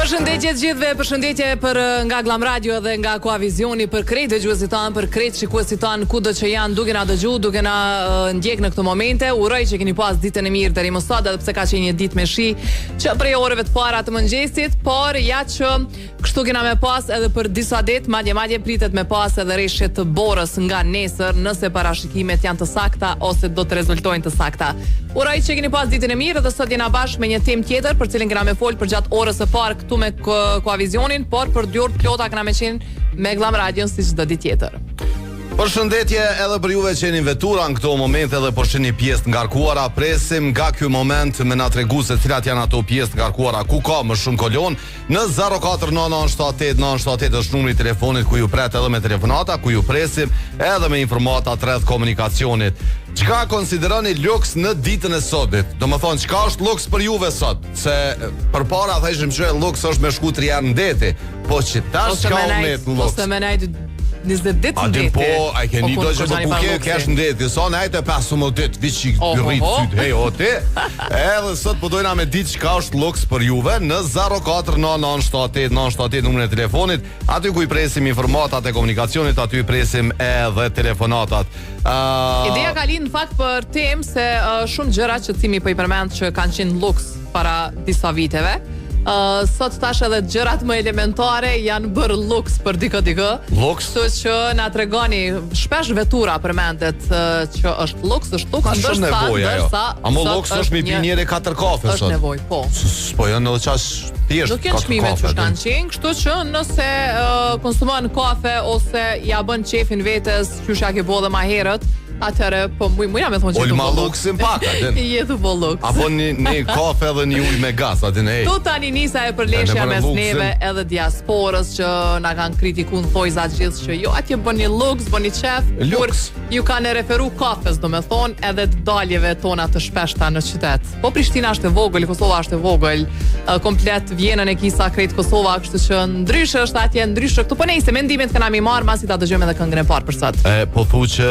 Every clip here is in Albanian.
Përshëndetje të gjithëve, përshëndetje për nga Glam Radio dhe nga Koavisioni për krejt dëgjuesit tanë, për krejt shikuesit tanë kudo që janë, duke na dëgju, duke na ndjek në këto momente. Uroj që keni pas ditën e mirë deri më sot, edhe pse ka qenë një ditë me shi, që prej orëve të para të mëngjesit, por ja që kështu kena me pas edhe për disa ditë, madje pritet me pas edhe rreshje të borës nga nesër, nëse parashikimet janë të sakta ose do të rezultojnë të sakta. Uroj që keni pas ditën e mirë dhe sot jena bashkë me një temë tjetër për cilën kena me fol për gjatë orës së parë këtu me Koavisionin, por për 2 orë të plota kena me qenë me Glam Radion si çdo ditë tjetër. Përshëndetje edhe për juve që jeni në vetura në këto momente dhe po shihni pjesë të ngarkuara. Presim nga ky moment me na tregu se cilat janë ato pjesë të ngarkuara ku ka më shumë kolon në 04998 është numri i telefonit ku ju pret edhe me telefonata, ku ju presim edhe me informata rreth komunikacionit. Çka konsideroni luks në ditën e sotit? Domethënë, çka është luks për juve sot? Se përpara thashim që luks është me shkutri janë ndeti, po që tash ka unë luks. 20 ditë ndeti. Po, ai keni do që po ke kesh ndeti. Son ajte 15 ditë viçi rrit syt. Hey, o ti. Edhe sot po dojna me ditë çka është luks për juve në 04998 numrin e telefonit. Aty ku i presim informatat e komunikacionit, aty i presim edhe telefonatat. Ideja ka lind në fakt për temë se shumë gjëra që Cimi po i përmend që kanë qenë luks para disa viteve. Sot tash edhe gjërat më elementare janë bërë luks për dikë. Luks? Kështu që na tregoni, shpesh vetura përmendet që është luks, ndërsa amo luks është mi pi njëri 4 kafe sot. Është nevojë, po. Po janë edhe çash thjesht. Nuk janë çmimet që kanë qenë, kështu që nëse konsumon kafe ose ja bën çefin vetes, qysh ja ke bodhe më herët, atëre po mujna me thonë që ulma luksin pak atë. Jetu po luks. Apo një kafe edhe një ul me gaz atë ne. Tu tani nisa e përleshja mes neve edhe diasporës që na kanë kritikun thojza gjithë që jo atje bën një luks, bën një qef, kur ju kanë referu kafes, domethënë edhe të daljeve tona të shpeshta në qytet. Po Prishtina është e vogël, Kosova është e vogël, komplet Vjenën e kisa krejt Kosova, kështu që ndryshe është atje, ndryshe këtu. Po nejse, mendimet kena mi marr, masi ta dëgjojmë edhe këngën e parë për sot. Po thu që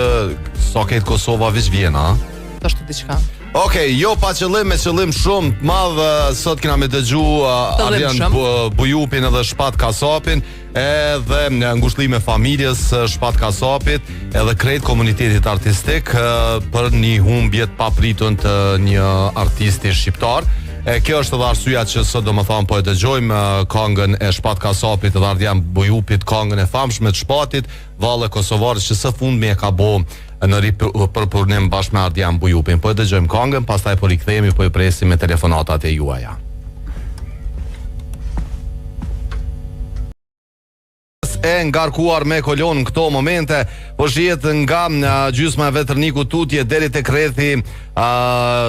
sa ketë Kosova veç Vjena, të është diçka. Okej, jo pa qëllim, me qëllim shumë të madh, sot kena me dëgju Arjan Bujupin edhe Shpat Kasapin, edhe ngushëllime familjes Shpat Kasapit, edhe krejt komunitetit artistik për një humbje të papritun të një artisti shqiptar. Kjo është edhe arsyeja që sot domethënë po e dëgjojmë këngën e Shpat Kasapit dhe Arjan Bujupit, këngën e famshme të Shpatit, valle kosovare që së fundmi e ka bo në përpunim bashkë me Arjan Bujupin. Po e dëgjojmë këngën, pastaj po rikthehemi, po e presim me telefonatat e juaja. E ngarkuar me kolon në këto momente, po shihet nga gjysma e Vetërniku tutje deri tek rrethi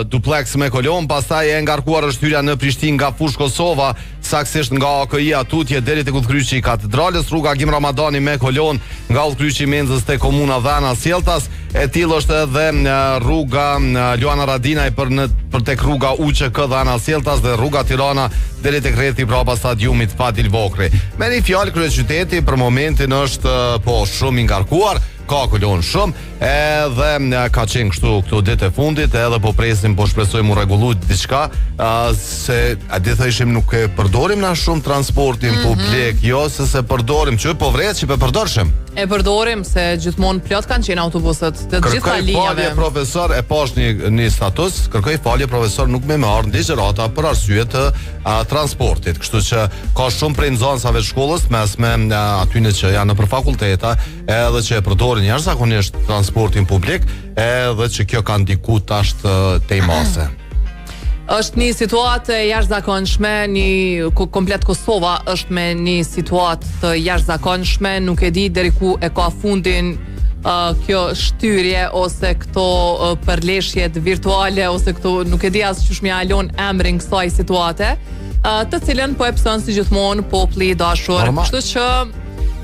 duplex me kolon, pastaj e ngarkuar është hyrja në Prishtinë nga fush Kosova, saktësisht nga AKI-a tutje deri tek udhkryqi i katedrales, rruga Gim Ramadani me kolon nga udhkryqi i Menzës te komuna Dhana Sjelltas, e tillë është edhe rruga Luana Radinaj për tek rruga UÇK Dhana Sjelltas dhe rruga Tirana deri tek rrethi brapa stadiumit Fadil Vokri. Me një fjalë, kryeqyteti për momentin është po shumë i ngarkuar, ka kolon shumë, edhe ka qenë kështu këto ditë e fundit, edhe po presim, po shpresojmë u rregullu diçka, se a di thëshim nuk e përdorim na shumë transportin publik, jo se përdorim, që po vret që po përdorshim. E përdorim se gjithmonë plot kanë qenë autobuset të gjitha linjave. Kërkoj falje profesor, e pash një status, kërkoj falje profesor nuk me marr ligjërata për arsye të transportit. Kështu që ka shumë prej nxënësave të shkollës mesme atyne që janë nëpër fakulteta, edhe që e përdorin jashtëzakonisht transportin publik, edhe që kjo ka ndiku tash tej mase. Është një situatë e jashtëzakonshme, komplet Kosova është me një situatë të jashtëzakonshme, nuk e di deri ku e ka fundin kjo shtyrje ose këto përleshjet virtuale ose këto, nuk e di as çush më alon emrin kësaj situate, të cilën po e pson si gjithmonë populli i dashur. Kështu që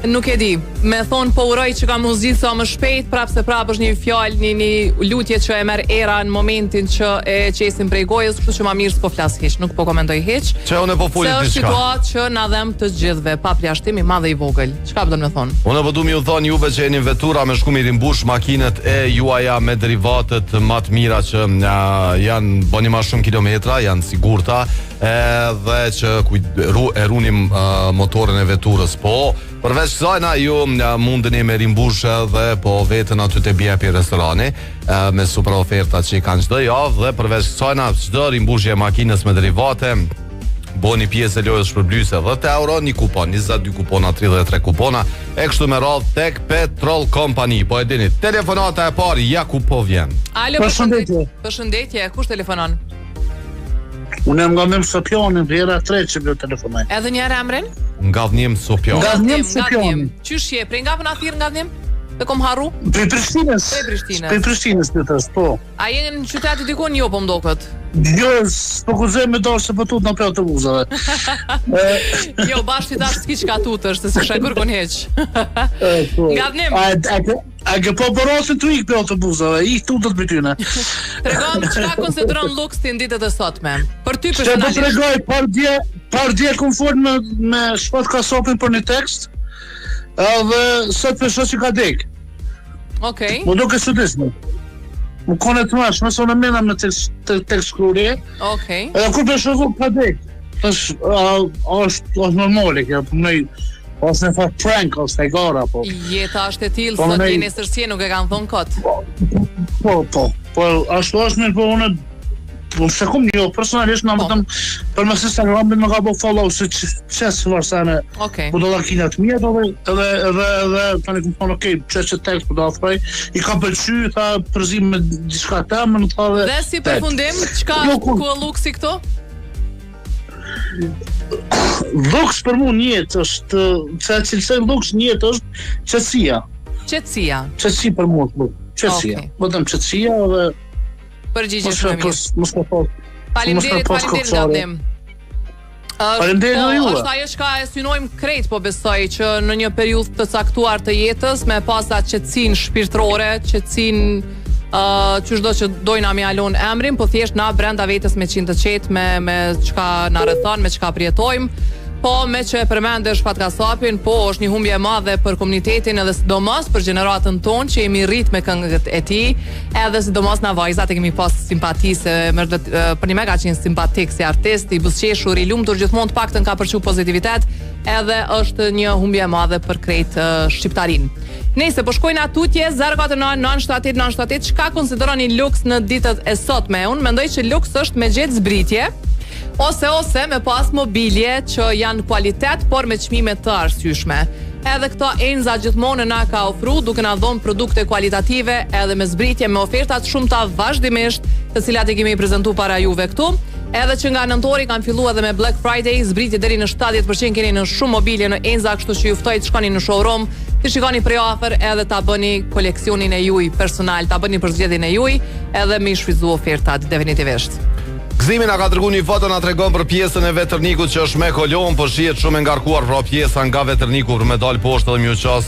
Nuk e di. Me thon po uroj që ka mos gjithë sa më shpejt, prapë se prapë është një fjalë, një lutje që e merr era në momentin që e qesim prej gojës, kështu që më mirë s'po flas hiç, nuk po komentoj hiç. Që unë po foli diçka. Se është situatë që na dhem të gjithëve, pa plashtim i madh i vogël. Çka do të më thon? Unë po duam ju thon juve që jeni vetura me shkum i rimbush, makinat e juaja me derivatet më të mira që janë bëni më shumë kilometra, janë sigurta, edhe që runim motorën e veturës. Po përveç kësaj na ju mundeni me rimbush dhe po vetën aty te bjepi restorani me super oferta që kanë çdo javë dhe përveç kësaj na çdo rimbushje e makinës me derivate boni pjesë e lojës shpërblyese 10 euro, një kupon, 22 kupona, 33 kupona, e kështu me radhë tek Petrol Company. Po e dini, telefonata e parë ja ku po vjen. Alo, përshëndetje. Përshëndetje, kush telefonon? Unë nga Dhnim Sopjani, vjera 3 që bjo telefonaj. Edhe një herë emrin? Nga Dhnim Sopjani. Nga Dhnim Sopjani. Qysh je? Prej nga përna thirë nga Dhnim? Dhe kom harru? Prej Prishtinës. Prej Prishtinës, po. A jeni në qytetit dikon jo po mdokët? Jo, s'po kuzej me dorë se po tut në pe autobusave. Jo, bashkë ti tash s'ki qka tutësh, se s'kisha kërkon heq. Nga Dhnim. A ke po borosin të ikë pe autobusave, ikë tutët për tyne. Tregom, qka konsideron luks të nditet e sotme? Për ty personalisht. Shte po tregoj, par dje kom fort me shpat kasopin për një tekst, edhe sot për shot që ka dek. Okej. Më duke së disme. Më kone të mash, me sonë mena me tekst shkrurje. Okej. Edhe kur për shot ka dek. është normale kjo, për mëj, ose në fakt prank, ose e gara, po. Jeta është e tilë, sot një nesërsie nuk e kanë thonë kotë. Po, ashtu është mirë, po unë se kom një, personalisht në më tëmë, për mësë Instagramin më ka bo follow, se qësë varsane, po do lakinat mjetë, edhe tani këmë thonë, okej, që tekst po do afroj, i ka pëlqy, tha, përzim me diçka temën, tha dhe... Dhe si përfundim, qka ku e luksi këto? Luks për mu njët është, që e cilësën luks njët është qëtësia. Qëtësia? Qëtësi për mu është, qëtësia. Bëtëm qëtësia dhe... Përgjigje shumë mirë. Faleminderit nga Dhnim. Faleminderit juve. Është ajo çka e synojmë krejt, po besoj që në një periudhë të caktuar të jetës me pasa qetësinë shpirtërore, qetësinë që çdo që dojna mi alon emrin, po thjesht na brenda vetes me qenë të qetë me çka na rrethon, me çka përjetojmë. Po, me që e përmendesh Fatkasapin, po, është një humbje e madhe për komunitetin edhe sidomos për gjeneratën tonë që jemi rrit me këngët e tij, edhe sidomos na vajzat e kemi pas simpati se për një me ka qenë simpatik si artist, i buzëqeshur, i lumtur, gjithmonë të paktën ka përçu pozitivitet, edhe është një humbje e madhe për krejt shqiptarin. Nëse po shkojnë atutje 049-978-978, çka konsideroni luks në ditët e sotme? Unë mendoj që luks është me gjetë zbritje, ose me pas mobilje që janë kualitet, por me çmime të arsyeshme. Edhe këto Enza gjithmonë na ka ofru, duke na dhënë produkte kualitative edhe me zbritje, me ofertat shumëta vazhdimisht, të cilat i kemi prezantuar para juve këtu. Edhe që nga nëntori kanë filluar edhe me Black Friday, zbritje deri në 70% keni në shumë mobilje në Enza, kështu që ju ftoj të shkoni në showroom, të shikoni prej afër edhe ta bëni koleksionin e juaj personal, ta bëni përzgjedhjen e juaj, edhe me shfrytzu ofertat definitivisht. Gëzimi na ka dërguar një foto, na tregon për pjesën e vetërnikut që është me kolon, po shihet shumë e ngarkuar pra pjesa nga vetërniku për me dal poshtë edhe më qas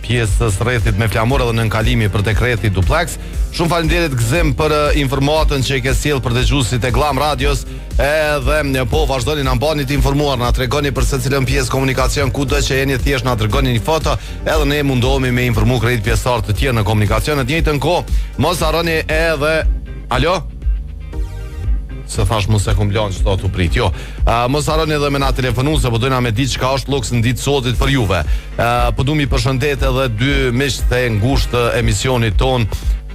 pjesës rrethit me flamur edhe në nkalimi për tek rrethi duplex. Shumë faleminderit Gëzim për informatën që e ke sjell për dëgjuesit e Glam Radios, edhe po vazhdoni na mbani të informuar, na tregoni për secilën pjesë komunikacion kudo që jeni, thjesht na dërgoni një foto, edhe ne mundohemi me informu krejt pjesëtar të tjerë në komunikacion. Në të njëjtën kohë, mos harroni edhe alo. Se thash mos e kum lan çdo tu prit. Jo. Mos harroni edhe me na telefonu se po dojna me ditë çka është luks në ditë sotit për juve. Po duam i përshëndet edhe dy miq të ngushtë të emisionit ton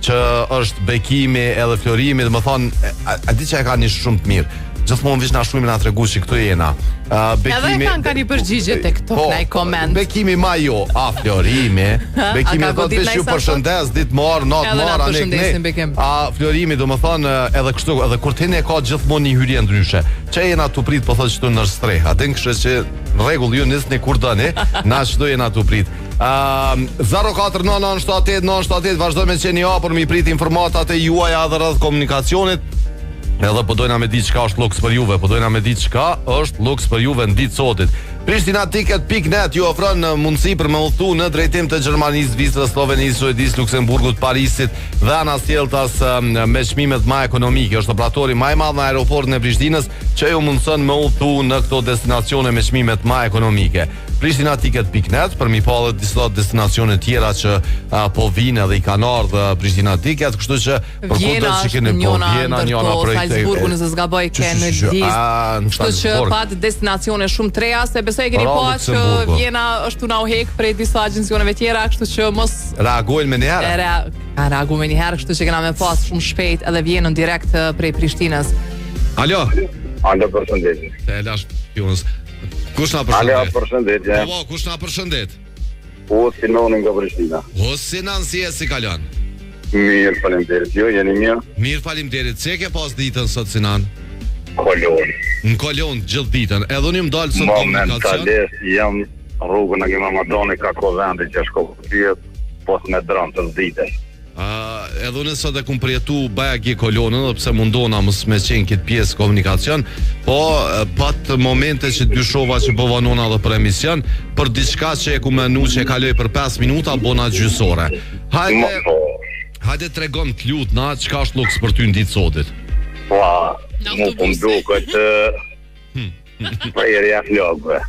që është Bekimi edhe Florimi, domethënë a di që e kanë shumë të mirë. Gjithmonë vish na shumë na tregu se këtu jena. Bekimi. Edhe kanë një përgjigje tek TikTok në koment. Bekimi ma jo, Florimi. Bekimi do të ju përshëndes ditë morë, natë morë, Florimi domethënë edhe kështu, edhe kur ti ne ka gjithmonë një hyrje ndryshe. Çe jena tu prit po thotë këtu në streh. A din kështu që në rregull ju nisni kur doni, na çdo jena tu prit. 049-978-978 vazhdojmë të qeni hapur mi prit informatat e juaja edhe rreth komunikacionit. Edhe po dojna me ditë çka është luks për juve, po dojna me ditë çka është luks për juve në ditë sotit. Pristinaticket.net ju ofron mundësi për me udhëtu në drejtim të Gjermanisë, Zvicrës, Slovenisë, Suedisë, Luksemburgut, Parisit dhe Anasjeltas me çmimet më ekonomike. Është operatori më i madh në aeroportin e Prishtinës që ju mundson me udhëtu në këto destinacione me çmimet më ekonomike. Pristinaticket.net për mi pa edhe disa destinacione tjera që po vinë edhe i kanë ardhur Prishtina Ticket, kështu që për kudo që keni po Vjena, njëna prej Salzburgu nëse zgaboj kanë listë. Kështu që pat destinacione shumë të reja, se besoj e keni pa që Vjena është na u hek prej disa agjencioneve tjera, kështu që mos reagojnë me një herë. Reagojnë me një herë, kështu që kena me pas shumë shpejt edhe Vjenën direkt prej Prishtinës. Alo. Alo, përshëndetje. Te lash pionës. Kush na përshëndet? Alo, përshëndetje. Po, kush na përshëndet? Sinan nga Prishtina. Sinan, si kalon? Mirë, faleminderit. Jo, jeni mirë? Mirë, faleminderit. Se ke pas ditën sot, Sinan? Kolon. Në Kolon gjithë ditën. Edhe unë më dalë sot komunikacion. Momentalisht jam rrugën e Mamadoni ka vendi që shkopjet pos me dronë të ditës. Edhe unë sot e kum përjetu baja gje Kolonën, dhe pse mundona mos me qenë këtë pjesë komunikacion, po pat momente që dyshova që po vanona dhe për emision, për diçka që e ku menu që e kaloj për 5 minuta, bona gjysore. Hajde tregon të lut na çka është luks për ty në ditë sotit. Po, mu po mduket prerja flokëve.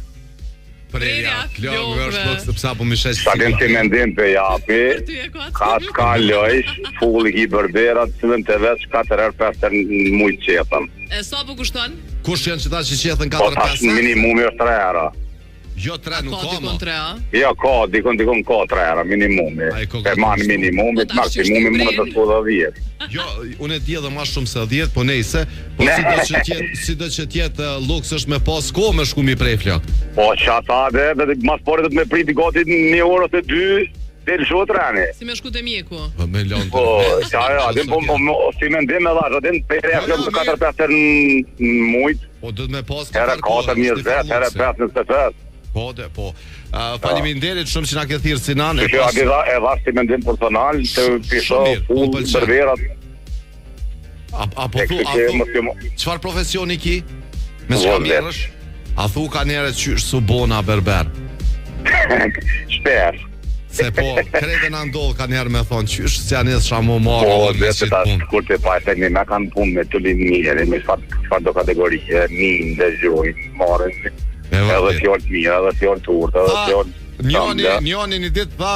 Prerja flokëve është luks, sepse apo më shesh. Sa ti mendim pe japi, ka lojsh, fulli i berberat, cilën të veç 4 herë 5 herë në mujt qetën. E sa po kushton? Kush janë që ta që qetën 4-5 herë? Po tash minimumi është 3 herë. Jo 3 nuk ka më. Jo ka, dikon ka 3 herë minimumi. E man minimumit, maksimumi mund të shko 10. Jo, unë e di edhe më shumë se 10, po nejse, po sido që tjetë luks është me pas kohë me shku mi prej flok. Po çata dhe mas pore do të më priti gati 1 orë ose 2 deri shko treni. Si me shku te mjeku. Po me lëndë. Po, çaja, si mendim edhe atë den perja flok 4-5 herë në mujt. Po do të më pas herë 4-20, herë 5-25. Po, faleminderit shumë që na ke thirrë Sinan. Që e vash si mendim personal të pisho full berberat. Apo çfarë profesioni ki? Me çka merresh? A thu ka njerëz qysh su bona berber? Shpesh. Se po, krede na ndodh ka njerë me thonë qysh se janë edhe shamu marrë. Po, dhe se ta kur të pajtë një me kanë punë me të linë njëri, me çfarë do kategorie, një dhe gjoj, marrën. Edhe fjallë të mirë, edhe fjallë të urtë, edhe fjallë... Njoni një ditë tha,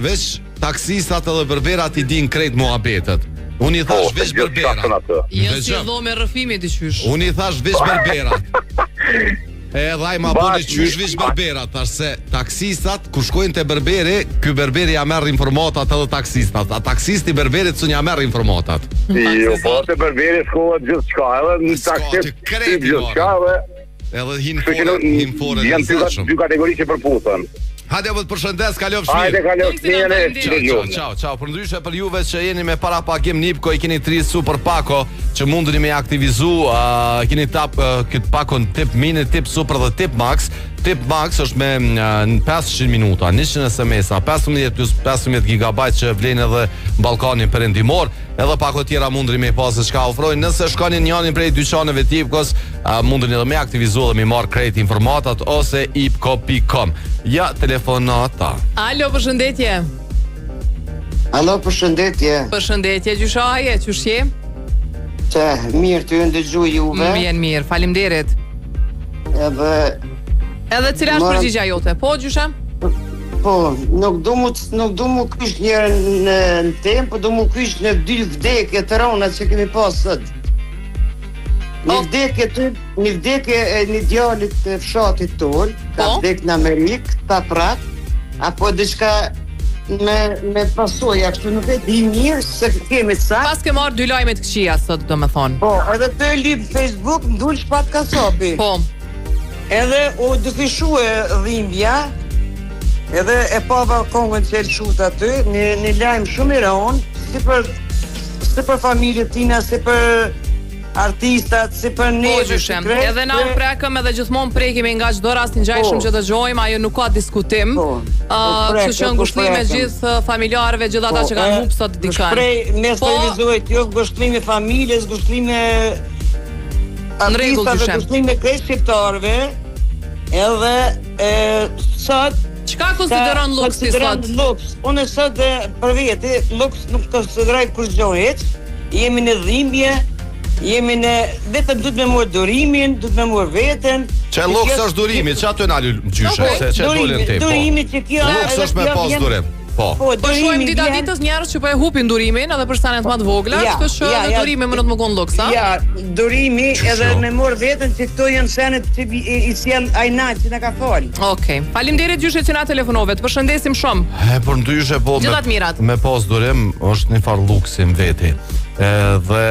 veç taksistat edhe berberat i din krejt muhabetet. Unë i thash veç berberat. Jënë si dho me rëfimi të qysh. Unë i thash veç berberat. Edhe ai ma bëni qysh veç berberat, thash se taksistat, kur shkojnë te berberi, ky berberi ja merr informatat edhe taksistat. A taksisti berberit sun ja merr informatat. Jo, po te berberi shkohet gjithçka, edhe në taksist gjithçka, edhe hin fore janë dy kategori që përputhen. Hajde të përshëndes, kalofsh mirë. Hajde kalofsh mirë. Ciao. Për ndryshe për juve që jeni me para pagim Nipko, i keni 3 super pako që mundeni me aktivizu, keni tap këtë pakon tip mini, tip super dhe tip max. Tip max është me 500 minuta, 100 SMS-a, 15 GB që vlen edhe Ballkanin perëndimor, edhe pako tjera mundeni me pas se çka ofrojnë. Nëse shkoni në njërin prej dyqaneve të Ipkos, mundeni edhe me aktivizu dhe me marr krejt informatat ose ipko.com. Ja, telefonata. Alo, përshëndetje. Alo, përshëndetje. Përshëndetje, gjyshaje, qysh je? Që, mirë, të ju ndëgjuj juve. Mirë, faleminderit. Edhe cila është përgjigja jote? Po, gjysha? Po, nuk du mu kysh njerë në temë, po du mu kysh në 2 vdekje të rona që kemi pasët. Një vdekje e një djallit të fshatit tërë, ka vdek në Amerikë, ta prak, apo diçka me pasoja, kështu nuk e di mirë se kemi të sakë. Pas ke marrë 2 lajme të këqija, sot do me thonë. Po, edhe të lypë Facebook, m'dull shpat kasapi. Po. Edhe u dëfishu e dhimbja, edhe e pava kongën që e lëshut aty, një lajmë shumë i ronë, si për familje tina, si për artistat, si për neve. Po, gjyshem, edhe na u prekëm edhe gjithmonë prekime nga çdo rast një gjajshëm që dëgjojmë, ajo nuk ka diskutim. Kështu që ngushëllime gjithë familjarëve, gjithë ata që kanë humbur sot dikën. Shprej mes televizorit, jo ngushëllime familjes, ngushëllime artistave, ngushëllime krejt shqiptarëve, Edhe sot çka konsideron luks ti sot? Luks, unë sot për vete, luks nuk konsideroj kurrë hiç. Jemi në dhimbje, vetëm duhet me morë durimin, duhet me morë veten. Çe luks është durimi, ç'a të nalu gjyshe, se çe dolën ti. Durimi që kjo luks është me pas durim. Po shohim dita ditës njerëz që po e hupin durimin edhe për stanet më të vogla, kështu që durimi më të kon luks, a? Ja, durimi edhe me morë veten që këto janë senet që i sjell Ajnat që na ka fal. Okej. Faleminderit gjyshe që na telefonove. Të përshëndesim shumë. Por ndryshe po me pas durim është një farë luksi në veti. Dhe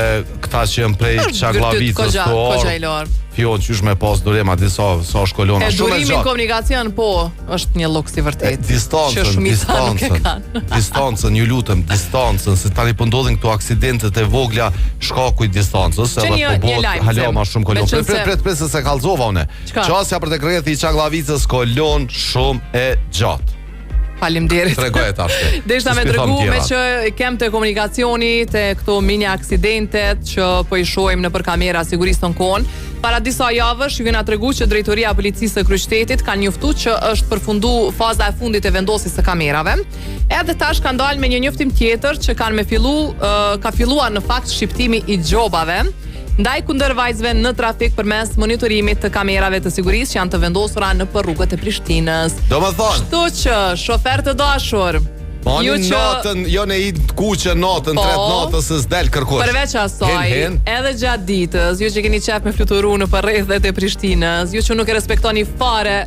këta që janë prej Çaglavicës këto Fion qysh me pas durim aty sa shkollona shumë durimi në komunikacion po është një luks i vërtet. Distancën, ju lutem, distancën, se tani po ndodhin këto aksidentet e vogla shkaku i distancës, edhe po bëhet hala më shumë kolon. Pret se kallzova unë. Çasja për te krethi i Çaglavicës kolon shumë e gjatë. Faleminderit. Tregoje tash. Deshta me tregu me që kem të komunikacioni te këto mini aksidentet që po i shohim nëpër kamera sigurisht tonë. Para disa javësh ju kena tregu që drejtoria e policisë së Kryeqytetit ka njoftuar që është përfunduar faza e fundit e vendosjes së kamerave. Edhe tash kanë dalë me një njoftim tjetër që kanë ka filluar në fakt shqiptimi i xhobave ndaj kundër vajzëve në trafik përmes monitorimit të kamerave të sigurisë që janë të vendosura nëpër rrugët e Prishtinës. Domethënë, kështu që shofer të dashur, ju që natën, jo në i kuqe natën, tret natës së s'del kërkosh. Përveç asaj, edhe gjatë ditës, ju që keni qef me fluturu nëpër rrethet e Prishtinës, ju që nuk e respektoni fare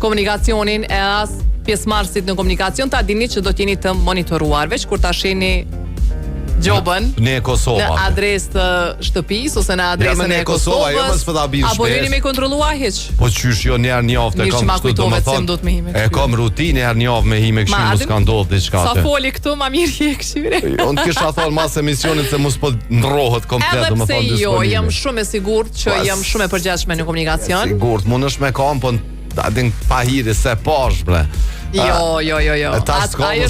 komunikacionin e as pjesëmarrësit në komunikacion, ta dini që do t'jeni të monitoruar, veç kur ta shihni gjobën në Kosovë, në adresë të shtëpisë ose në adresën e Kosovës, apo jeni me kontrollua hiç? Po qysh jo një herë në javë kam kështu domethënë. E kam rutinë herë në javë me hime kështu mos ka ndodhur diçka. Sa foli këtu më mirë je këshire. Unë kisha thënë mas emisionit se mos po ndrohet komplet domethënë disponibile. Jo, jam shumë e sigurt që jam shumë e përgjithshme në komunikacion. Sigurt, mundesh me kam, po din pa hiri se pash bre. Jo. Ajo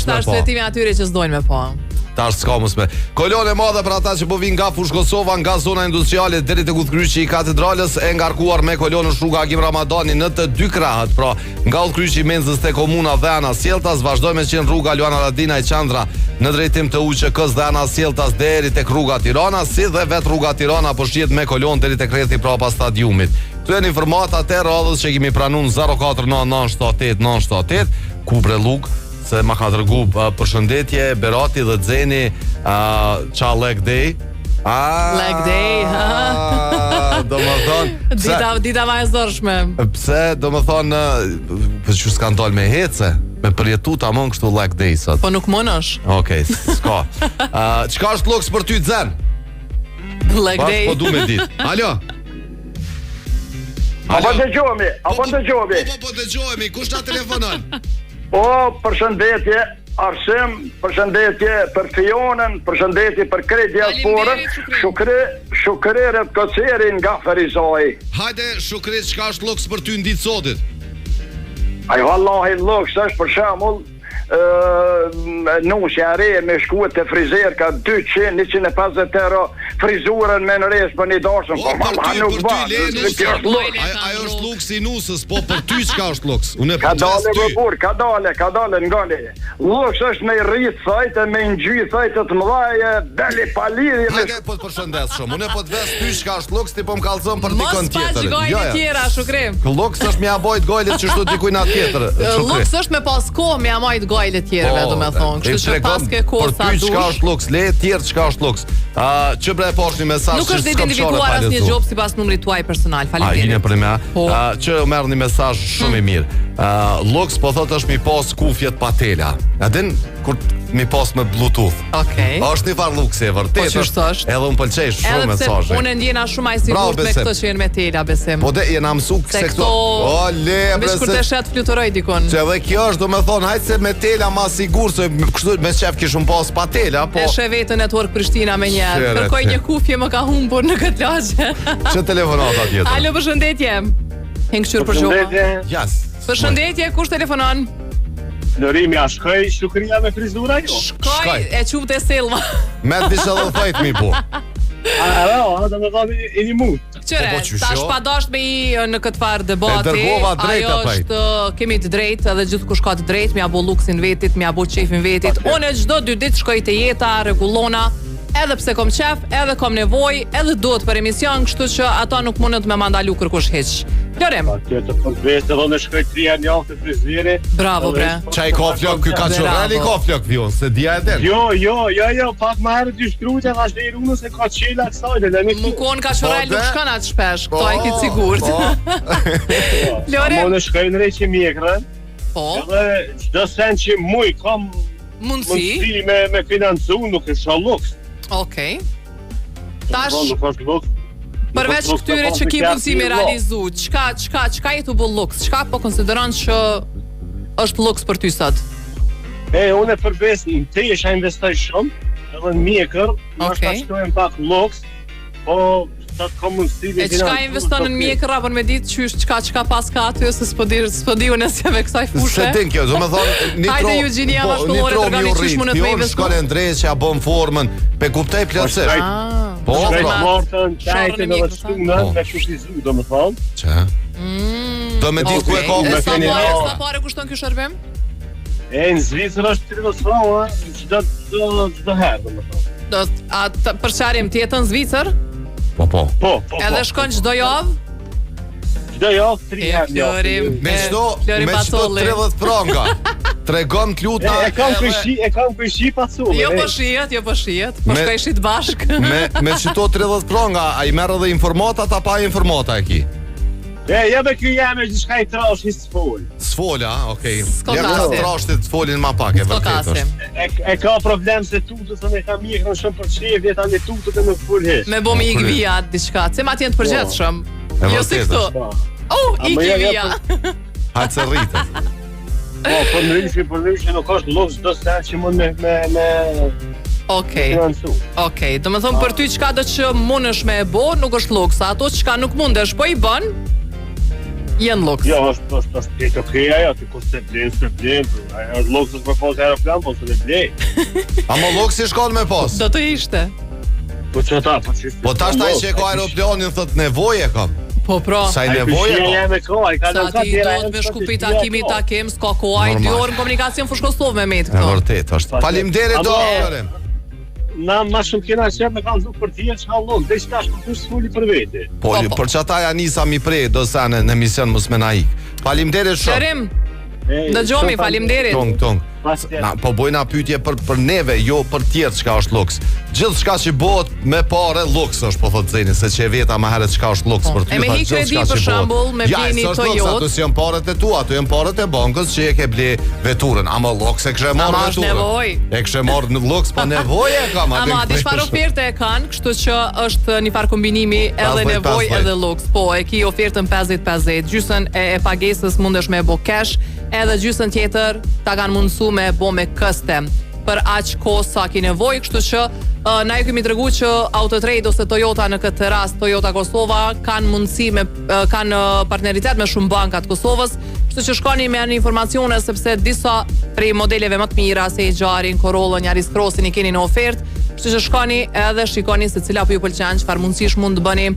është arsyeimi atyre që s'dojnë me pa. Tash s'ka mos me. Kolon e madhe për ata që po vinë nga Fush Kosova, nga zona industriale deri te udhkryqi i katedralës, e ngarkuar me kolon në rruga Agim Ramadani në të dy krahët, pra nga udhkryqi i Menzës te komuna dhe ana Sjelltas, vazhdojmë me rruga Luana Radina e Qandra në drejtim të UÇK-s dhe ana Sjelltas deri tek rruga Tirana, si dhe vet rruga Tirana po shihet me kolon deri tek rrethi prapa stadiumit. Këto janë informata të radhës që kemi pranuar 04998 Kubrelluk, se ma ka dërgu përshëndetje Berati dhe Xeni qa leg day. Leg day, do më thonë dita ma e zorshme. Pse, do më thonë për që s'kan dal me hece me përjetu ta mon kështu leg day sot. Po nuk mënosh. Okej, s'ka. Qka është luks për ty Xen? Leg day. Po du me dit. Alo? Apo dëgjohemi? Po dëgjohemi, kush na telefonon? Përshëndetje Arsim, përshëndetje për Fionën, përshëndetje për krejt diasporën, Shukreret Kocerin nga Ferizoj. Hajde Shukret, çka është luks për ty në ditë sotit? Ajo vallahi luks është për shembull nusja re me shkuet të frizer ka 200-150 euro frizurën me në resë për një dashën. Ajo është luks i nusës, po për ty qka është luks? Ka dale ngali. Luks është me rritë sajtë, me ngjy sajtë të mëdhaje, dali palidhje. Hajde po të përshëndes shumë, unë po të ves ty qka është luks, ti po më kalzëm për dikon tjetër. Mos paç gojle tjera, Shukrim. Luks është me abojt gojlet që shtu dikujna tjetër. Luks është me pas kohë me amajt gojle tjerëve, do me thonë. Kështu që pas ke kohë sa dush. Për ty çka është luks, le tjerë çka është luks. Që bre poshtë një mesazh. Nuk është identifikuar asnjë gjop sipas numrit tuaj personal. Faleminderit. Për më. Që merr një mesazh shumë i mirë. Luks po thotë është mi pas kufjet patela. A din kur mi pas me Bluetooth. Okej. Është një farë luksi e vërtetë. Edhe unë pëlqej shumë mesazhe. Unë ndjena shumë ai sigurt me këto që janë me tela, besim. Po dhe jena mësu se këto. O le, bre. Kur të shet fluturoj dikon. Se edhe kjo është, domethënë, hajtë se me tela ma sigur se kështu me shef kishun pas pa tela, po. E shevete Network Prishtina me njerë. Kërkoj një kufje më ka humbur në këtë lagje. Që telefonata tjetër? Alo, përshëndetje. Hengëshur për gjohë. Jas. Përshëndetje, kush telefonon? Lërimi, a shkoj Shukria me frizura jo? Shkoj, e qumë të selma. Me të disha dhe thajt mi po. Da me dhami e një mund. Qëre, tash pa dasht me I në këtë farë debati. Ajo është kemi të drejtë edhe gjithkush ka të drejtë, mja bo luksin vetit, mja bo qefin vetit. Unë çdo 2 ditë shkoj te jeta, rregullona, edhe pse kom qef, edhe kom nevojë, edhe duhet për emision, kështu që ata nuk mundet me mandalu kërkush hiç. Lorim. Atë të përveç edhe në shkoj 3 herë javë te frizeri. Bravo bre. Çaj ka flok ky ka çorreli ka flok vion, se dia e den. Jo, pak më herë dy shtrujtë tash deri unë se ka çela kësaj dhe ne. Nuk kon ka çorrel nuk shkon atë shpesh, këto ai këtë sigurt. Lorim. Unë shkoj në rreqë mjekrën. Po. Edhe çdo sen që muj kam mundsi me financu, nuk e shoh luks. Okej. Tash përveç këtyre që ki mundësi me realizu, çka jetu bu luks? Çka po konsideron që është luks për ty sot? Unë përveç në te isha investoj shumë, edhe në mjekër, nështë shtojnë pak luks, po sa të kom mundësi dhe financu. Çka investon në mjekër, apër me ditë qysh çka pas ka aty, ose s'po di unë se me kësaj fushë? Se din kjo, do me thonë, hajde Eugenia Mashkullore të rgali qysh mundet me investu. Shkole ndrejt që ja bon formën, pe kuptaj plotësisht. Po, mortën, tajtën edhe shtunën, me kushizu, do me thonë. Që? Do me ditë ku e ka me feni. Sa pare kushton ky shërbim? Në Zvicër është 30 franca, çdo herë, do me thonë. Për çarim ti jeton në Zvicër? Po. Edhe shkon çdo javë? Çdo javë 3 herë. Me çdo 30 franca. Tregon t'luta. E kam këshi pasullë. Jo po shihet. Po shkoj shit bashk. Me çito 30 franca, ai merr edhe informata ta pa informata e ki. Ja me ky jam e diçka I trash I sfol. Sfola, okay. Ja të trashtit të folin ma pak e vërtet është. E ka problem se tutët se ne kam mjekrën shumë për çevje tani tutët e nuk fol hiç. Me bom I via diçka. Se ma tjen të përgjithshëm. Jo si këtu. I via. Hajtë se rritet. Po përndryshe nuk është luks çdo sa që mund me Okej, do me thonë për ty çka do që mundesh me e bo, nuk është luks. Ato çka nuk mundesh, po I bën, jenë luks. Jo, është okej ajo, ti kur se blen. Ajo është luks për pas aeroplan, po se blej. Ama luks I shkon me pas. Do të ishte. Po çata, po tash ai që ka aeroplanin thot nevojë kam. Po pra. Sa I nevojë ka. Sa ti do të me shkupi takim, s'ka kohë, 2 orë në komunikacion fush Kosovë me këto. E vërtet është. Faleminderit doktorim. Na ma shumë kena qep me kanë zuk për tje që ka luk, dhe që ka shkëtush s'fulli për vete. Po, për që ata ja nisa mi prej, do sa në emision mos me na ik. Faleminderit shumë. Shërim, dëgjomi, faleminderit. Tong. Po bojna pyetje për neve, jo për tjerë çka është luks. Gjithë çka që bëhet me parë luks është, po thot Zeni, se që e veta më herët çka është luks për ty. E me hi kredi për shembull, me bleni Toyota. Ato si janë parët e tua, ato janë parët e bankës që e ke ble veturën. Ama luks e kështë marrë veturën. E kështë marrë në luks, pa nevojë e kam. Ama di çfarë oferte e kanë, kështu që është një farë kombinimi edhe nevojë edhe luks. Po, e ki ofertën 50-50, gjysën e pagesës mundesh me bo cash, edhe gjysën tjetër ta kanë mundësu me bo me këste për aq kohë sa ki nevojë, kështu që na ju kemi treguar që Autotrade ose Toyota në këtë rast Toyota Kosova kanë mundësi kanë partneritet me shumë banka të Kosovës, kështu që shkoni me informacione sepse disa prej modeleve më të mira se Xharin, Corollën, Yaris Crossin I keni në ofertë, kështu që shkoni edhe shikoni se cila po ju pëlqen, çfarë mundësish mund të bëni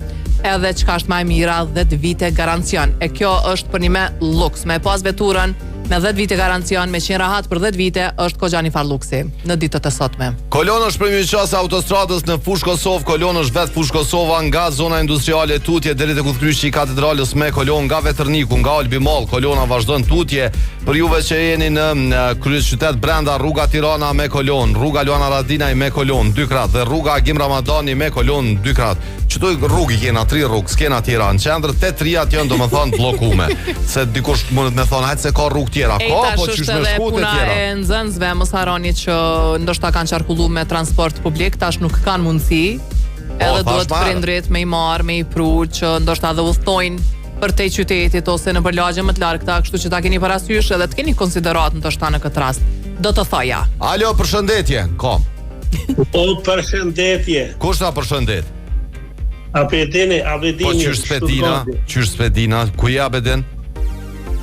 edhe çka është më e mira 10 vite garancion. E kjo është për një me luks, me pas veturën me 10 vite garancion, me 100 rahat për 10 vite, është kogja një farë luksi në ditët e sotme. Kolon është për qasë autostradës në Fush Kosovë, Kolon është vetë Fush Kosova nga zona industriale tutje deri te Kutkryqi I katedralës me Kolon, nga Vetërniku, nga Olbi Mall, Kolona vazhdon tutje për juve që jeni në kryeqytet brenda, rruga Tirana me Kolon, rruga Luana Radinaj me Kolon 2 krah dhe rruga Agim Ramadani me Kolon 2 krah. Çdo rrugë kena 3 rrugë, s'kena tjera në qendër, te 3-at janë domethënë bllokume. Se dikush mundet me thonë hajtë se ka rrugë tjera. Ka, po çish me shkute tjera. E nxënësve mos harroni që ndoshta kanë qarkulluar me transport publik, tash nuk kanë mundësi. Edhe duhet prindrit me I marr, me I pru që ndoshta dhe udhtojnë për te qytetit ose në përlagje më të largëta, kështu që ta keni parasysh edhe të keni konsiderat ndoshta në këtë rast. Do të thoja. Alo, përshëndetje. Kom. Po, përshëndetje. Kush na përshëndet? Abedini. Po qysh Spedina, ku je Abedin?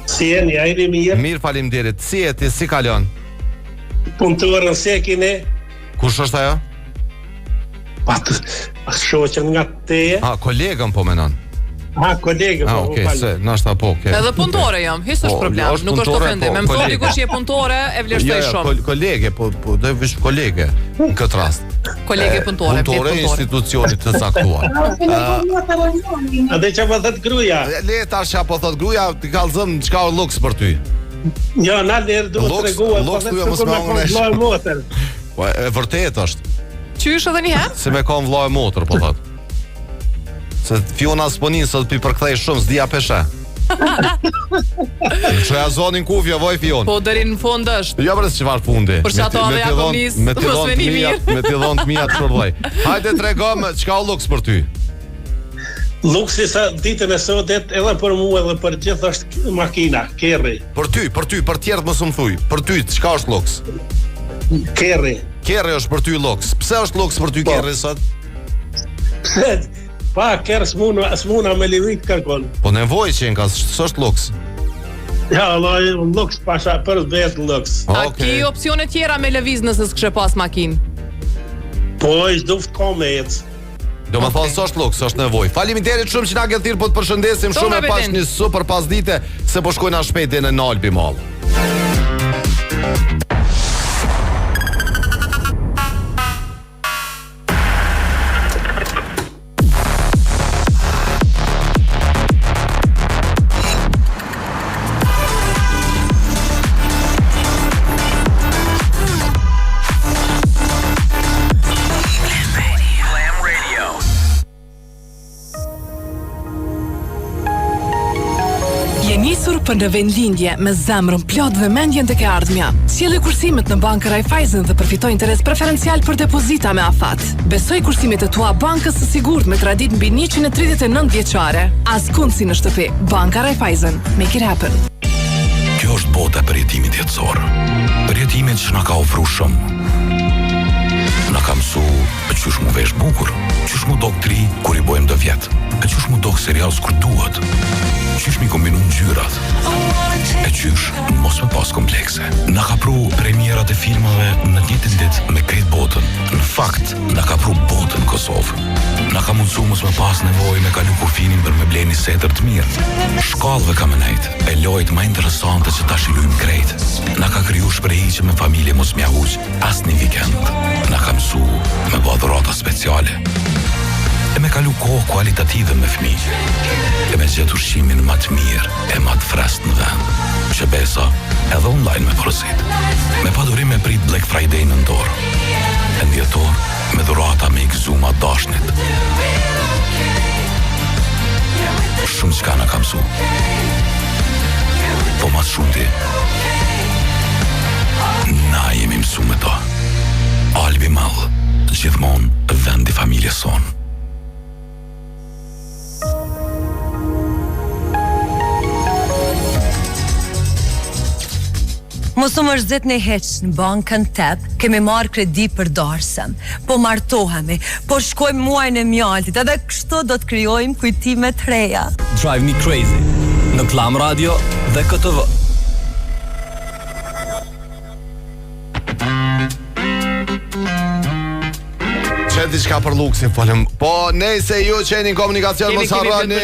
Si jeni, ajri mirë? Mirë, faleminderit. Si jeti, si kalon? Punëtorën se keni? Kush është ajo? Patë, shoqën nga teje. Kolegën po menon. Kolegë. Okej, se, nashta po, okay. Edhe punëtore jam, s'është problem, nuk është ofendim. Me mëson dikush je punëtore, e vlerësoj shumë. Kolege, po do të vish kolege në këtë rast. Kolege punëtore, punëtore e institucionit të caktuar. A dhe çfarë thot gruaja? Le tash apo thot gruaja, ti kallzon çka o luks për ty. Jo, na der do të tregoj, po vetë motër. Po e vërtet është. Qysh edhe një herë? Se me kon vllai motër, po thot. Se Fiona s'ponin sot pi përkthej shumë s'dia peshe. Çoja zonin kufja voj Fion. Po deri në fund është. Jo për çfarë fundi. Për çato edhe ja konis. Me të dhon të mia të shpërvoj. Hajde tregom çka o luks për ty. Luksi sa ditën e sotet edhe për mua edhe për gjithë është makina, kerri. Për ty, për tjerët mos më thuj. Për ty çka është luks? Kerri. Kerri është për ty luks. Pse është luks për ty kerri sot? Pa, kërë s'muna me livit kërkon. Po nevoj që ka, s'është luks? Ja, luks pasha, për zbet luks. A ki opcione tjera me lëviz nëse s'kështë pas makin? Po, ishtë duft komet. Do më thonë s'është luks, s'është nevoj. Faleminderit shumë që na ke thirrë, po të përshëndesim shumë e pash një super pasdite, se po shkojna shpejt dhe në Albi Mall. Për në vendlindje me zemrën plot dhe mendjen tek e ardhmja. Sjellë kursimet në Banka Raiffeisen dhe përfitoj interes preferencial për depozita me afat. Besoj kursimet e tua bankës së sigurt me tradit mbi 139 vjeçare. Askund si në shtëpi. Banka Raiffeisen. Make it happen. Kjo është bota për jetimin jetësor. Për jetimin që na ka ofruar shumë. Na ka mësuar qysh mu vesh bukur, qysh mu dok tri kur i bojmë 2 vjet, e qysh mu dok serios kur duhet, qysh mi kombinu ngjyrat, e qysh mos me pas komplekse. Na ka pru premierat e filmave në të njëjtin ditë me krejt botën. Në fakt, na ka pru botën në Kosovë. Na ka mundsu mos me pas nevojë me kalu kufinin për me bleni setër të mirë. Shkallëve ka me nejt, e lojt ma interesante që ta shilujmë krejt. Na ka kriju shprehje me familje mos mja huq as një vikend. Na ka mësu me bë dhurata speciale. E me kalu kohë kualitative me fëmijë. E me gjetë ushqimin më të mirë e më të freskët në vend. Që besa edhe online me porosit. Me padurim me prit Black Friday në dorë. E ndjetor me dhurata me ikzuma dashnit. Shumë qka në kam su. Po mas shumë ti. Na jemi mësu me to. Albi Mall, gjithmon vendi familje son. Mos u mërzit në heq në bankën tep, kemi marrë kredi për darsëm, po martohemi, po shkojmë muajnë e mjaltit, edhe kështu do të krijojmë kujtime të reja. Drive Me Crazy, në Klam Radio dhe KTV. Diçka për luksin, folëm. Po, nejse ju qeni në komunikacion, mos harroni.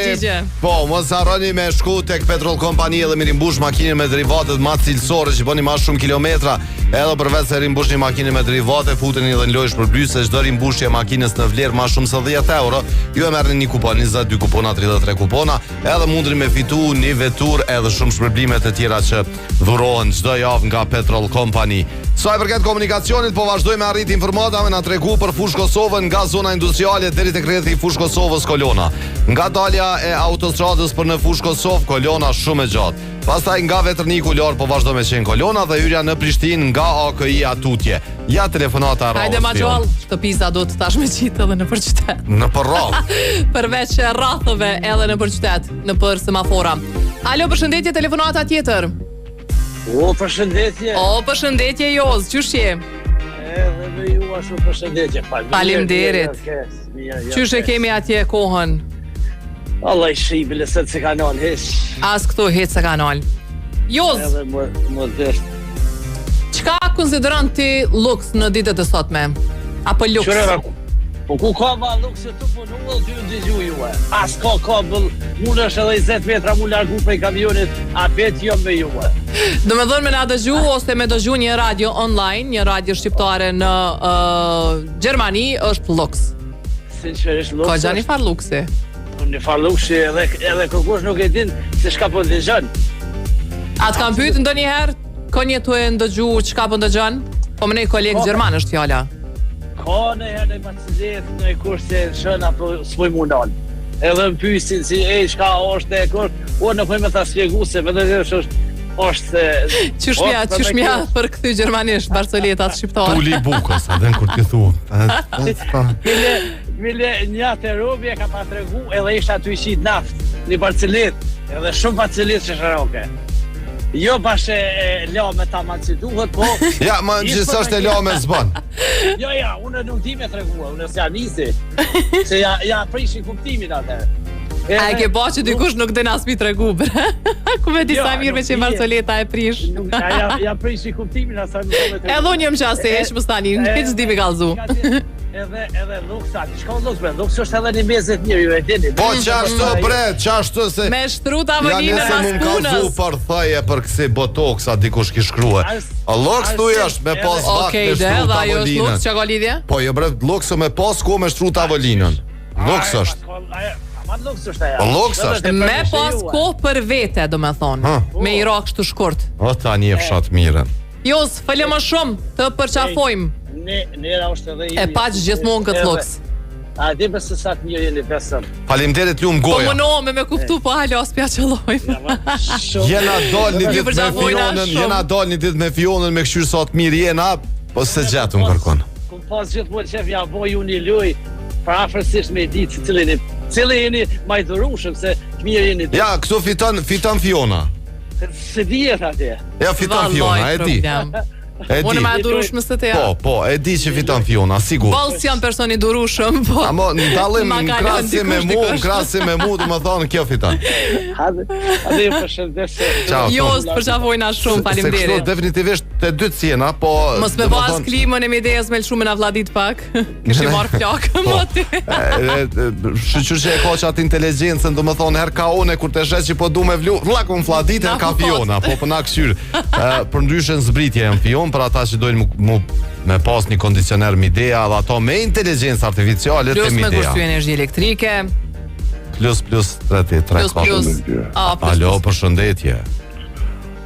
Po, mos harroni me shku tek Petrol Kompani dhe me rimbush makinën me derivatet më cilësore që bëni më shumë kilometra, edhe përveç se rimbushni makinën me derivate, futeni edhe në lojë shpërblysë, çdo rimbushje e makinës në vlerë më shumë se 10 euro, ju e merrni një kupon, 22 kupona, 33 kupona, edhe mundeni me fitu një vetur edhe shumë shpërblime të tjera që dhurohen çdo javë nga Petrol Kompani. Sa i përket komunikacionit, po vazhdojmë me arrit informatave na tregu për Fush Kosovën nga zona industriale deri tek rrethi Fush Kosovës Kolona. Nga dalja e autostradës për në Fush Kosovë, Kolona shumë e gjatë. Pastaj nga Veterniku Lor po vazhdo me qenë Kolona dhe hyrja në Prishtinë nga AKI-a Tutje. Ja telefonata rrallë. Hajde ma gjallë, shtëpisa do të tash me qitë edhe në përqytet. Në përrallë. Përveç rrathëve edhe në përqytet, në për semafora. Alo, përshëndetje, telefonata tjetër. O, përshëndetje. O, përshëndetje, Joz, qysh je? Edhe me ju ashtu përshëndetje. Faleminderit. Qysh e kemi atje kohën? Allah i shqibile, se të se ka nalë, heq. As këtu heq se ka nalë. Joz, edhe më dështë. Qka konsideron ti luks në ditët e sotme? Apo luks? Po ku ka ma luks të punu ty në dëgju juve. As ka kabel, mund është edhe 20 metra mu largu prej kamionit, a vet jo me juve. Do me dhënë me na dëgju ose me dëgju një radio online, një radio shqiptare në Gjermani është luks. Sinqerisht luks. Ka gjani far luksi. Një far luksi edhe kërkush nuk e din se shka po dëgjon. Atë kam pyet ndonjëherë, ka një tu e ndëgju çka po ndëgjon? Po më nej kolegë gjerman është fjala. Ka në herë në macilet, në kur se shën apo s'poj mundon. Edhe më pysin si, shka është e kur, në pojme ta spjegu se vëllë është... Qyshmja për këthy gjermanisht, Barcoletat shqiptarë. Tuli bukës, adhen kur t'i thu. Mile një të robi e ka pa të regu, edhe ishte aty ishit naft, një Barcolet, edhe shumë Barcolet që sharoke. Jo bashkë lame ta ma që duhet, po... Ja, ma gjithësisht e lame s'bën. Jo, unë nuk di me të regua, unë s'ja nisi. Se ja prishi kuptimin atë. A e ke ba që dikush nuk dhe nasmi të regu, bre? Ku me disa mirë me që Barcoleta e prish? Ja prishi kuptimin atë. Edhe unë jem qase, më stani, në këtë s'di me kalzu. Edhe luksa, shka luks bre, luks është edhe një mezet mirë, ju e dini. Po qashtu bre, qashtu se... Me shtruta avëllime mas punës. Ja nëse më kalzu për thëje për kësi botoksa dikush ki shkrua. A luks tu është me pas vak me shtruta avëllinën. Okej, dhe ajo është luks që ka lidhje? Po jo bre, luksu me pas ku me shruta avëllinën. Luks është. Luks është. Me pas ku për vete, do me thonë. Me i rak shtu shkurt. O ta një fshat miren. Jos, fële më shumë të përqafojmë. E pa që gjithmonë këtë luks. A di përse sa të një jeni besëm. Faleminderit lumë goja. Po më nome me kuptu, po halo s'pja qëllojmë. Jena dol një dit me Fionën, me Fionën me këshyrë sa të mirë jena, po se gjatë unë kërkon. Kum pas gjithmonë qef ja boj unë i luj, për afërsisht me i ditë cili jeni majdurushëm, se të mirë jeni ditë. Ja, këtu fiton Fiona. Se dijet atje. Ja, fiton Fiona, e di. Unë ma durushmë së të ja. Po, e di që fiton Fiona, sigur. Valë si janë personi durushëm, po. Amo, në dalim në krasi me mu, du më thonë, kjo fiton. Adhe ju përshëndese. Jo, së përqafojna shumë, faleminderit. Se kështu definitivisht të dytë sjena, po... Mos me pas klimën e midejës me lëshume në vladit pak. Kështë i marë flakë, moti. Shqyqyr që e ka që atë inteligencën, du më thonë, her ka une, kur të shes që po du me vlu, vlakun vladitën ka Fiona, po përna këshyr. Për ndryshën zbritje e në Fion, për ata që dojnë me pas një kondicioner midea dhe ato me inteligencë artificiale të midea. Plus me kushtu energji elektrike. Plus 33. Alo, përshëndetje.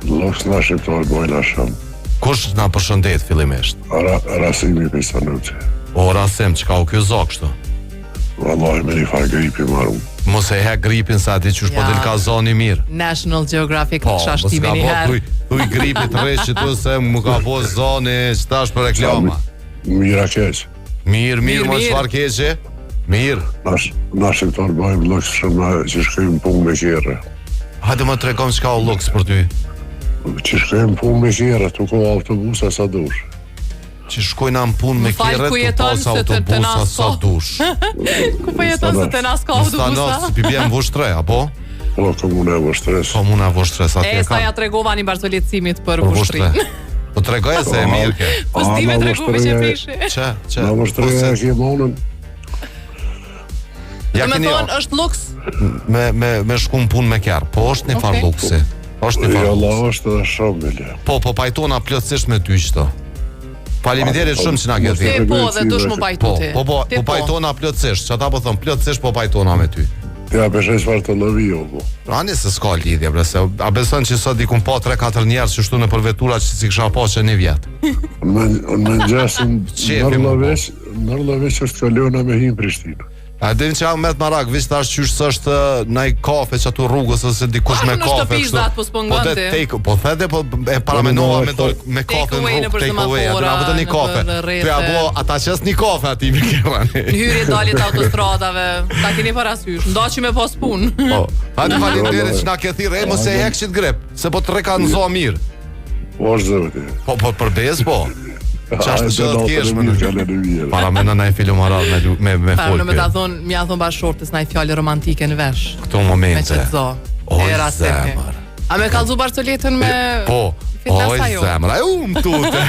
Luks nga shqiptar bojna shumë. Kush nga përshëndet fillimisht? Rasimi për Sanuci. O, Rasim, që ka u kjo zok shtu? Wallahi me një farë gripi maru. Mos e hek gripin sa ati qysh po del ka zoni mirë. National Geographic shashtimi një herë. Thuj gripit rresh që tu se mu ka bo zoni qëtash për reklama. Mira keq. Mirë, mos çfarë keqe? Mirë. Na shqiptar bëjmë luks shumë që shkojmë punë me qerre. Hajde më tregom çka o luks për ty. Që shkojmë punë me qerre, tu ko autobusa sa dush. Që shkojna në punë me kjerët të pas autobusa sa dush. Ku po jeton se të nas ka autobusa? Në stanot, si bjem Vushtre, apo? Po, komuna e Vushtres. Komuna e Vushtres, atje ka. Sa ja tregova një barzoletësimit për Vushtrin. Po tregoj se e mirë ke. Po s'dime tregu me që prishi. Që? Në Vushtre e ke monën. Do me thonë, është luks? Me shku në punë me kjerë, po është një farë luksi. Jo, la është edhe shumë, po pajtona plotësisht me ty qëto. Faleminderit shumë që na ke thënë. Po, dhe dush më pajtu ti. Po pajtona plotësisht, që ata po thon plotësisht po pajtona me ty. Ja, besoj çfarë të lëviu po. Ani se s'ka lidhje, bre, se a beson që sot diku pa 3-4 njerëz që shtu në përvetura që si kisha pasur një vjet. Në gjasin Nërlëvesh është kalona me hin Prishtinë. A din që jam me të marak, vishë tash qysh sështë naj kafe që atu rrugës ose dikush me kafe po thete, po e paramenova me kafe në rrugë, take away, aty nga vëtë një kafe të ja bo ata qës një kafe ati me kërani në hyri dalit autostradave ta keni parasysh, nda që me pas pun hajde faleminderit që na ke thirë e mos e hek që t'grep se po të reka në zoa mirë po është zëvëti po përbez po qashtë që dhe t'kesh më para me në nëjë film aral me folke në me ta thonë, mja thonë bashkëshortës nëjë fjallë romantike në vesh këto momente me qëtëzo, era sepi a me kalzu Barcoletën me Oj, zemra, më tute.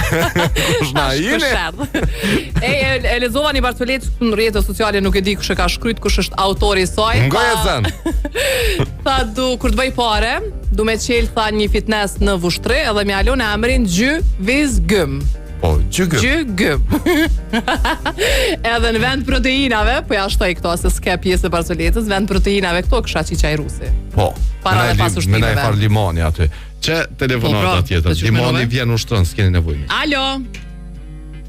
Kush na jeni? E lexova një Bartolet në rrjetet sociale, nuk e di kush e ka shkruajt, kush është autori i saj. Ngoja zën. Tha kur të bëj pare, du me qel tha një fitness në Vushtre, edhe më alon emrin Gjyvizgym. Po, Gjyvizgym. Edhe në vend proteinave, po ja shtoj këto se s'ke pjesë e Bartoletës, vend proteinave këto kisha qiqaj rusi. Po. Para dhe pas ushtimeve. Me na e far limoni aty. Që telefonata tjetër. Limoni vjen ushtron, s'keni nevojë.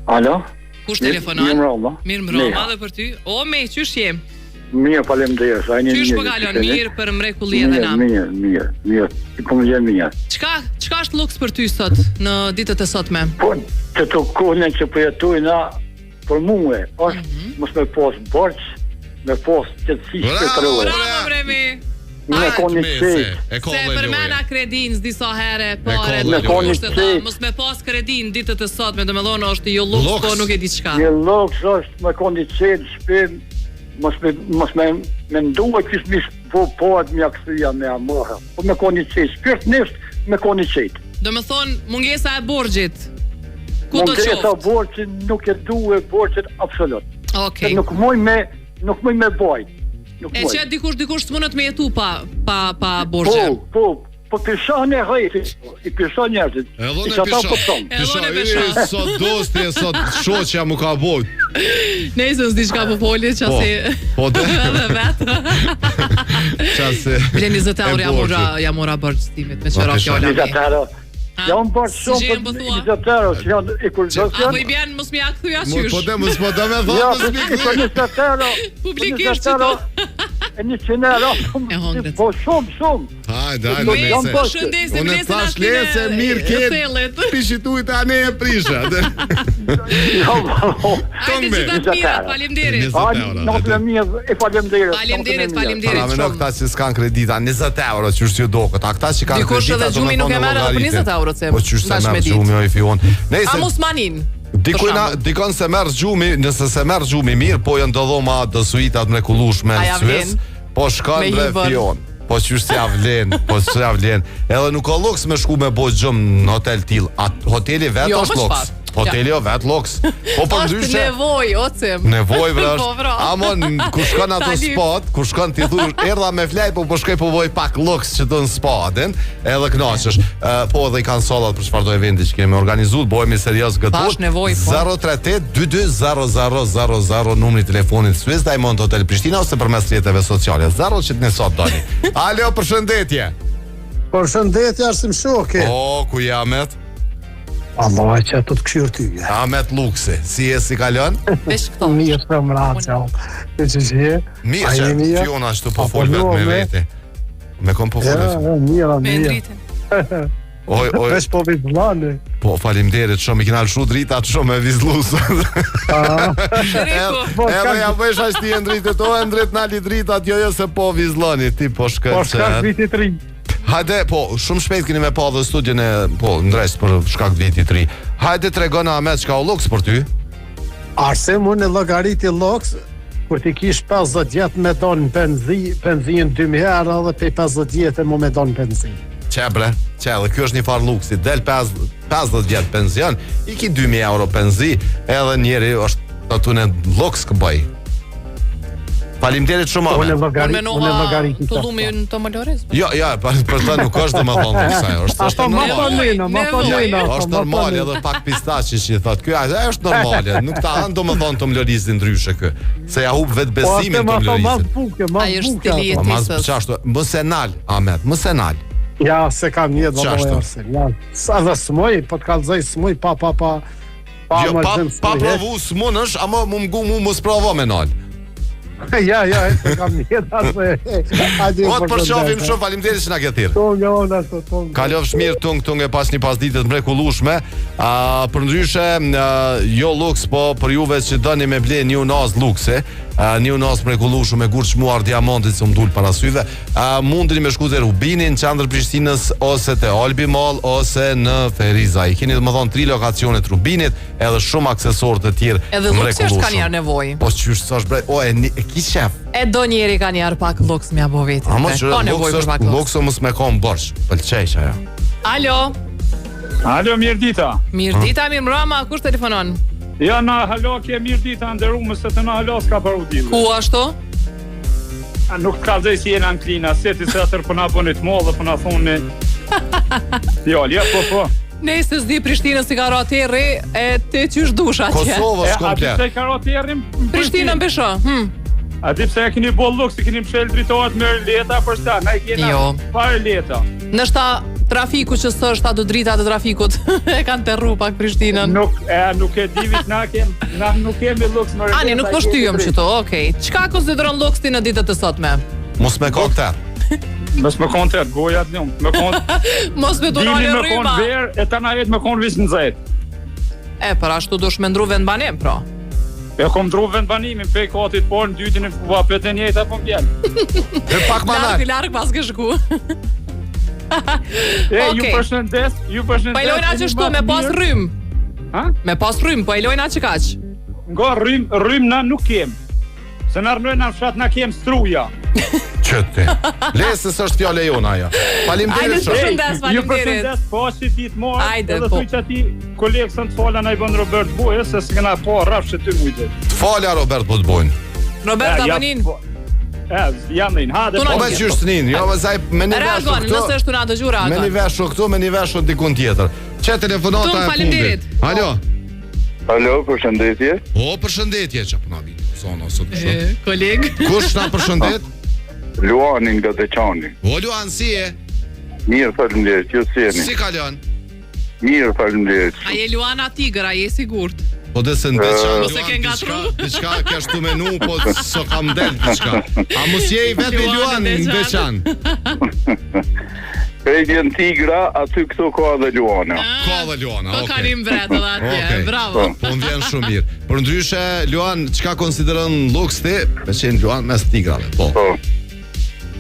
Alo. Kush telefonon? Mirë mbroma dhe për ty. O me, qysh jem? Mirë, faleminderit. Qysh po kalon mirë për mrekulli edhe nam? Mirë. Po më jam mirë. Çka është luks për ty sot në ditët e sotme? Po, të kohën që po jetoj na për mua, është mos me pas borx, me pas qetësi shpirtërore. Bravo, bremi. Me koni qejt. Se përmena kredin disa herë, pare me koni qejt. Mos me pas kredin ditët e sotme, domethënë është jo luks, po nuk e di çka. Jo luks është me koni qejt, shpirt, mos me mendoj që s'mish po mja kthya me amorra. Po me koni qejt, shpirt nisht me koni qejt. Domethënë mungesa e borxhit. Ku do të qoftë? Mungesa e borxhit nuk e duhet borxhit absolut. Okej. Nuk muj me bajt. E që dikush s'munët me jetu pa borxhe. Po pishon e rejti, i pishon njerëzit. Edhon e pishon. Sot dosti, sot shoqja mu ka bojt. Nejse s'di qka po folje, qasi... Po dhe vetë. Qasi... Bile 20 euro jam ora bërgjëstimit, me qëra fjolla mi. 20 euro. Jam bërë shumë për 20 euro, që janë i kurzosion. Apo i bjen, mos mi akthuja qysh. Po dhe mos po dhe me thonë, mos mi akthuja. Ja, për 20 euro. Publikisht që to. E 100 euro. Po shumë. Hajde, shëndesim unë të thash lese, mirë ketë, pishitujt a ne e prisha. Hajde që datë mira, falimderit. 20 euro. Falimderit. Para me në këta që s'kan kredita, 20 euro që është ju do këtë. A këta që kanë kredita, dikush edhe gjumi nuk e merë edhe për 20 euro. Po që është se merë gjumi o i fion. A musmanin? Dikon se merë gjumi, nëse se merë gjumi mirë, po janë të dhoma dësuitat mrekullueshme në Suez, po shkan bre fion. Po që është ja vlen. Edhe nuk o luks me shku me bo gjumë në hotel til. Hoteli vetë është luks. Hoteli o vetë luks. Po për ndryshe... është nevoj, ocem. Nevoj, bre është. Amon, ku shkan ato spot, ku shkan t'i thu, erdha me flaj, po shkoj po voj pak luks që të në spotin, edhe knaqësh. Po edhe i kanë solat për çfarëdo eventi që kemi organizuar, bojemi serios gëtur. Tash nevoj, po. 038-22-0000 numri telefonit Suez Diamond Hotel Prishtina ose përmes rrjeteve sociale. 0 që t'ne sot doni. Alo, përshëndetje. Përshëndetje, Arsim Shoki. O, ku jamet? Allah, që të këshirë ty. Amet Luksi, si e si kalon? Vesh këto. Mirë për mratë, që që je? Mirë që fjona ashtu po folë vetë me vete. Me kom po folë vetë. Mirë. Me ndritin. Vesh po vizlani. Po, falimderit, shumë i kinal shu dritat, shumë e vizlusë. Edhe ja bësh ashtë ti e ndritit, o e ndrit nali dritat, jo se po vizlani, ti po shkët. Po shkët vitit ri. Hajde, po, shumë shpejt keni me pa dhe studion e, po, ndresht për shkak vitit 3. Hajde tregona Ahmet çka o luks për ty? Arsim, unë e logariti luks, kur ti kish 50 jetë me donë benzin 2000 euro dhe pe 50 jetë e mu me donë benzin. Bre, dhe kjo është një farë luksi, del 50 jetë penzion, i ki 2000 euro penzi, edhe njeri është të tune luks këbëj. Falimderit shumë Ahmet. Unë logariti të lumi në të mëllores? Jo, për të nuk është dhe më thonë luksaj, është normal. Është normal edhe pak pistaci që i thotë, kjo është normal, nuk ta anë do më thonë të mëllorisin ndryshe kjo, se ja hubë vetë besimin të mëllorisin. Ajo është stili jetisës. Mëse nal, Ahmet, mëse nal. Ja, se kam një dhe më Arsim. Sa dhe smoj, po të kalzoj smoj, pa provu smunësh, ama mu më sprovo me nal. Ja, se kam një dhe O të përshofim shumë, falimderit që nga këthirë. Kalov shmirë tung e pas një pasditet mrekullueshme. Për ndryshe, jo luks, po për juve që dëni me ble një naz lukse, një naz mrekullueshme me gurë qmuar diamantit që mdull para syve, mundri me shku të Rubinin, qandër Prishtinës, ose të Albi Mall, ose në Feriza. I keni dhe më thonë 3 lokacionet Rubinit, edhe shumë aksesorë të tjerë mrekullueshme. Edhe luks është ka njerë nevoj. Po që është sash bre, ki shef. E do njeri ka njerë pak luks mja bo vetit. Amo që luks është, luks o mës me kom bërsh, pëlqej që ajo. Alo. Alo, mirë dita. Mirë dita, mirë mbrëma, kush telefonon? Ja, na halo ke mirë dita ndërrumë se të na halo s'ka për udhime. Ku ashtu? Nuk ka zej si jena në klina, seti se atër për na bënit mo dhe për na thoni. Jo, po. Nëse s'di Prishtinën si ka raterri, e ti qysh dush atje? Kosovës komplet. A ti se ka raterrim? Prishtinën besho. A di pse e keni bo luk, si keni mshel dritohet me leta për sa, na i kena parë leta. Nështa trafiku që së është do drita të trafikut e kanë terru pak Prishtinën. Nuk e divit, na nuk kemi luks më rëndë. Ani, nuk pështyjëm që to, okej. Qka konsideron luks ti në ditët të sotme? Mos me konter. Mos me konter, goja të njëm. Mos me durale rryma. Dini me konë verë, e ta na jetë me konë visë në zetë. Për ashtu dush me ndru vendbanim, pra. E kom ndru vendbanimin, pej katit por në dytin e vapet e njejta po m'bjen. E pak ma larg pas ke shku. Ju përshëndes. Pa i lojna që shtu, me pas rrym. Me pas rrym, pa i lojna që kaq. Nga rrym na nuk kem. Se në rrnojna në fshat na kem struja. Qëte. Lesës është fjole jona ajo. Faleminderit shumë. Ju përshëndes, po si ti të morë. Edhe thuj që ati kolegë së në të fala na i bën Robert Boje, se s'kena po rrafë që ty mujtë. Të falja Robert po të bojnë. Robert Abonin. Jam në hade. Po me qysh të nin, jo me zaj me një veshu këtu. Nëse është të nga dëgju reagon. Me një veshu këtu, me një veshu dikun tjetër. Që telefonata e fundit. Alo. Alo, përshëndetje. Përshëndetje që përna vinë. Zona sot koleg. Kush na përshëndet? Luani nga Deçani. Luan si e? Mirë, faleminderit. Ju si jeni? Si kalon? Mirë, faleminderit. A je Luana Tigër, a je sigurt? Po desë në Deçani. Ose ke ngatru? Diçka ke ashtu menu, po so kam del diçka. A mos je i vetë Luan në Deçan? Vjen Tigra, aty këtu ka dhe Luana. Ka dhe Luana, okej. Po kanë imbret edhe atje, bravo. Po më vjen shumë mirë. Për ndryshe, Luan, çka konsideron luks ti? Me qenë Luan mes tigrave, po.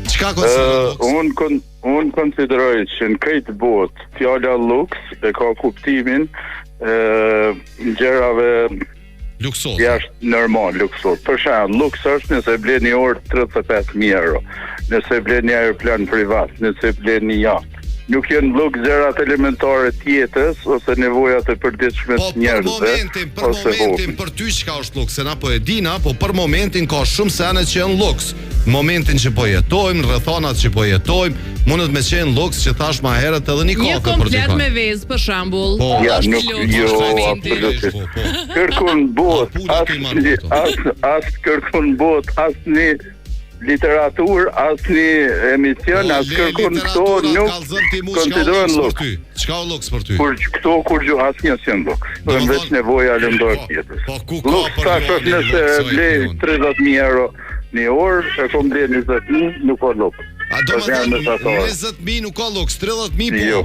Çka konsideron luks? Unë konsideroj që në këtë botë, fjala luks e ka kuptimin gjërave luksos. Jashtë normal, luksos. Për shembull, luks është nëse blen një orë 35.000 euro. Nëse blen një aeroplan privat, nëse blen një jaht. Nuk janë luks gjërat elementare të jetës ose nevojat e përditshme të njerëzve. Për momentin për ty çka është luks, se na po e dina, po për momentin ka shumë sene që janë luks. Në momentin që po jetojmë, rrethonat që po jetojmë, mundet me qenë luks që thash më herët edhe një kafe për të. Një komplet me vezë për shembull. Kërkon bot, as kërkon bot, as një literatur, as një emision, as kërkon këto nuk konsiderohen luks. Çka o luks për ty? Këto kur gjo as një asjen luks. Për veç nevoja lëndor tjetës. Luks ta është nëse blej 30.000 euro një orë, e kom blej 20.000, nuk o luks. A do më thënë 20.000 nuk o luks, 30.000 po? Jo.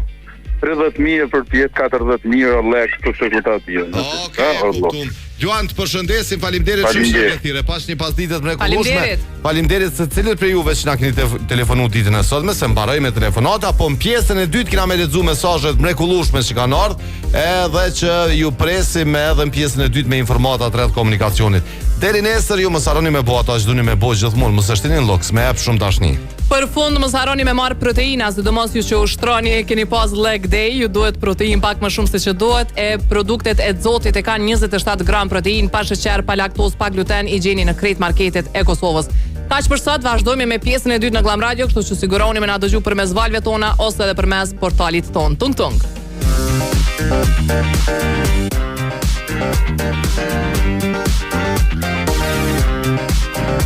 30.000 për pjetë 40.000 lek për shekutat bjën. Okej, Luan, të përshëndesim, faleminderit shumë shëndetire. Pas një pasditet mrekullueshme. Faleminderit se cilët prej juve që na keni telefonu ditën e sotme, se mbaroj me telefonata, po në pjesën e dytë kena me lexuar mesazhet mrekullueshme që kanë ardhur, edhe që ju presim edhe në pjesën e dytë me informata të rreth komunikacionit. Deri nesër ju mos harroni me bo ato që duni me bo gjithmonë, mos shtini luks, me jap shumë dashni. Për fund mos harroni me marr proteina, sidomos ju që ushtroni, keni pas leg day, ju duhet protein pak më shumë se që duhet. Produktet e Zotit e kanë 27 gram protein, pa sheqer, pa laktozë, pa gluten, i gjeni në krejt marketet e Kosovës. Kaq për sot, vazhdojmë me pjesën e dytë në Glam Radio, kështu që siguroni me na dëgju përmes valve tona ose edhe përmes portalit ton. Tung tung.